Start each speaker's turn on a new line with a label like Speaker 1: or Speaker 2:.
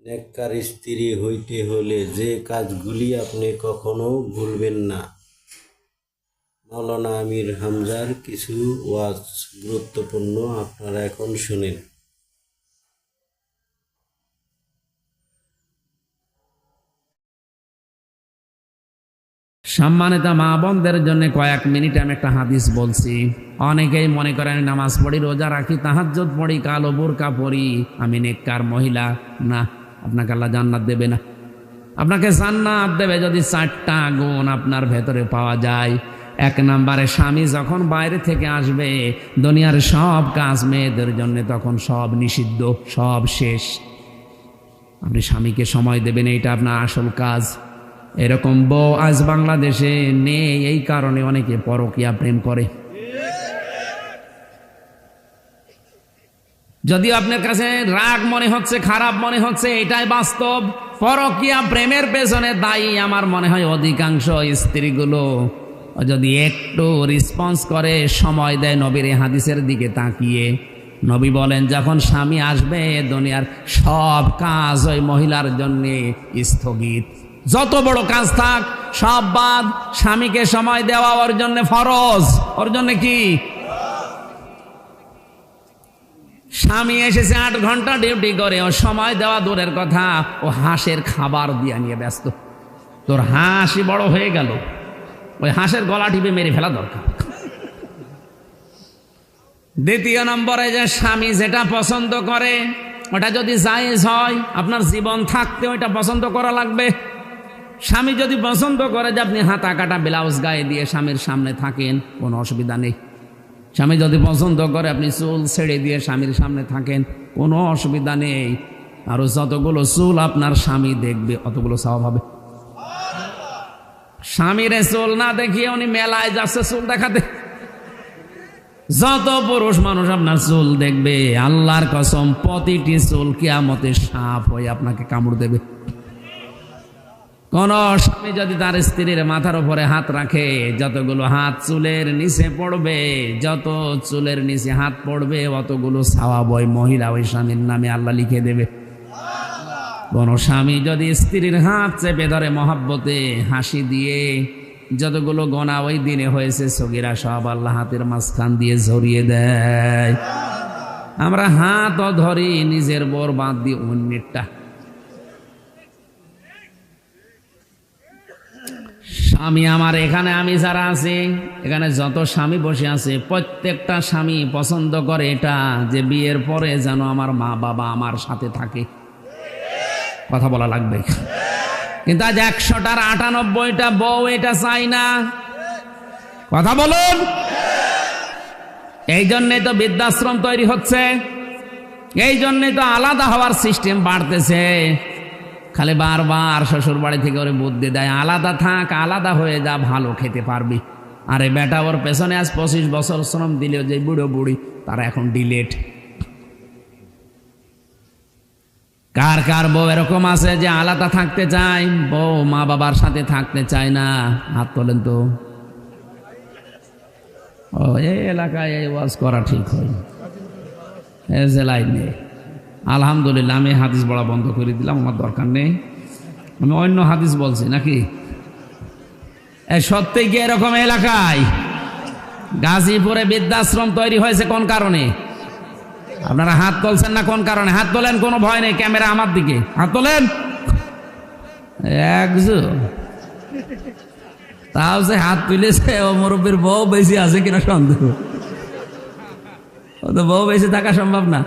Speaker 1: নেককার স্ত্রী হইতে হলে যে কাজগুলি আপনি কখনো ভুলবেন না। মাওলানা আমির হামজার কিছু ওয়াজ গুরুত্বপূর্ণ, আপনারা এখন শুনেন।
Speaker 2: সম্মানিত মা বোনদের জন্য কয়েক মিনিট আমি একটা হাদিস বলছি। অনেকেই মনে করেন নামাজ পড়ি, রোজা রাখি, তাহাজ্জুদ পড়ি, কালো বোরকা পড়ি, আমি নেককার মহিলা। না, আপনাকে আল্লাহ জান্নাত দেবে না। আপনাকে জান্নাত দেবে যদি 4টা গুণ আপনার ভেতরে পাওয়া যায়। 1 নম্বরে, স্বামী যখন বাইরে থেকে আসবে, দুনিয়ার সব কাজ মেয়েদের জন্য তখন সব নিষিদ্ধ, সব শেষ। আপনি স্বামীকে সময় দেবেন, এটা আপনার আসল কাজ। এরকম বউ আজ বাংলাদেশে নেই, এই কারণে অনেকে পরকীয়া প্রেম করে। যদিও আপনার কাছে রাগ মনে হচ্ছে, খারাপ মনে হচ্ছে, এটাই বাস্তব। পরকীয়া প্রেমের পেছনে দায়ী আমার মনে হয় অধিকাংশ স্ত্রীগুলো যদি একটু রেসপন্স করে, সময় দেয় নবীর হাদিসের দিকে তাকিয়ে। নবী বলেন, যখন স্বামী আসবে দুনিয়ার সব কাজ ওই মহিলার জন্য স্থগিত। যত বড় কাজ থাক সব বাদ। স্বামীকে সময় দেওয়া ওর জন্য ফরজ। ওর জন্য কি? স্বামী এসেছে 8 ঘন্টা ডিউটি করে, ও সময় দেওয়া দূরের কথা, ও হাঁসের খাবার দিয়ে নিয়ে ব্যস্ত। তোর হাঁসই বড় হয়ে গেল, ওই হাঁসের গলা টিপে মেরে ফেলা দরকার। দ্বিতীয় নম্বরে, যে স্বামী যেটা পছন্দ করে ওটা যদি জায়েজ হয়, আপনার জীবন থাকতে ওইটা পছন্দ করা লাগবে। স্বামী যদি পছন্দ করে যে আপনি হাতা কাটা ব্লাউজ গায়ে দিয়ে স্বামীর সামনে থাকেন, কোনো অসুবিধা নেই। স্বামী যদি পছন্দ করে আপনি চুল ছেড়ে দিয়ে স্বামীর সামনে থাকেন, কোনো অসুবিধা নেই। আর যতগুলো চুল আপনার স্বামী দেখবে অতগুলো সওয়াব হবে। স্বামীর চুল না দেখিয়ে উনি মেলায় যাচ্ছে চুল দেখাতে। যত পুরুষ মানুষ আপনার চুল দেখবে, আল্লাহর কসম প্রতিটি চুল কিয়ামতে সাপ হয়ে আপনাকে কামড় দেবে। কোন স্বামী যদি তার স্ত্রীর মাথার উপরে হাত রাখে, যতগুলো হাত চুলের নিচে পড়বে, যত চুলের নিচে হাত পড়বে অতগুলো সওয়াব ওই মহিলা ওই স্বামীর নামে আল্লাহ লিখে দেবে। কোন স্বামী যদি স্ত্রীর হাত চেপে ধরে মহব্বতে হাসি দিয়ে, যতগুলো গোনা ওই দিনে হয়েছে সগীরা সব আল্লাহ হাতের মাঝখান দিয়ে ঝরিয়ে দেয়। আমরা হাতও ধরি নিজের বর বাদ দিয়ে অন্যেরটা। স্বামী আমার এখানে, আমি যারা আছি এখানে যত স্বামী বসে আছে, প্রত্যেকটা স্বামী পছন্দ করে এটা যে বিয়ের পরে যেন আমার মা বাবা আমার সাথে থাকে। কথা বলা লাগবে। কিন্তু আজ 100টার 98টা বউ এটা চাই না। কথা বলুন। এই জন্যই তো বৃদ্ধাশ্রম তৈরি হচ্ছে, এই জন্যই তো আলাদা হওয়ার সিস্টেম বাড়তেছে। খালি বারবার শ্বশুর বাড়ি থেকে ওরে বুদ্ধি দেয়, আলাদা থাক, আলাদা হয়ে যা, ভালো খেতে পারবি। আরে বেটা, ওর পেছনে আজ 25 বছর শ্রম দিলেও যে বুড়ো বুড়ি তারা এখন ডিলেট। কার কার বউ এরকম আছে যে আলাদা থাকতে চায়, বউ মা বাবার সাথে থাকতে চায় না? হাত তোলেন তো। ও, এই এলাকায় এই ওয়াজ করা ঠিক হয়, এই জেলায় নেই। আলহামদুলিল্লাহ, আমি হাদিস বলা বন্ধ করে দিলাম, আমার দরকার নেই। আমি অন্য হাদিস বলছি নাকি? সত্যি কি এরকম এলাকায় গাজীপুরে বৃদ্ধাশ্রম তৈরি হয়েছে কোন কারণে? আপনারা হাত তুলছেন না কোন কারণে? হাত তোলেন, কোনো ভয় নেই, ক্যামেরা আমার দিকে, হাত তোলেন। একজন তাও যে হাত তুলেছে, ও মুরব্বীর বউ বেশি আছে কিনা সন্দেহ। ও তো বউ বেশি থাকা সম্ভব না।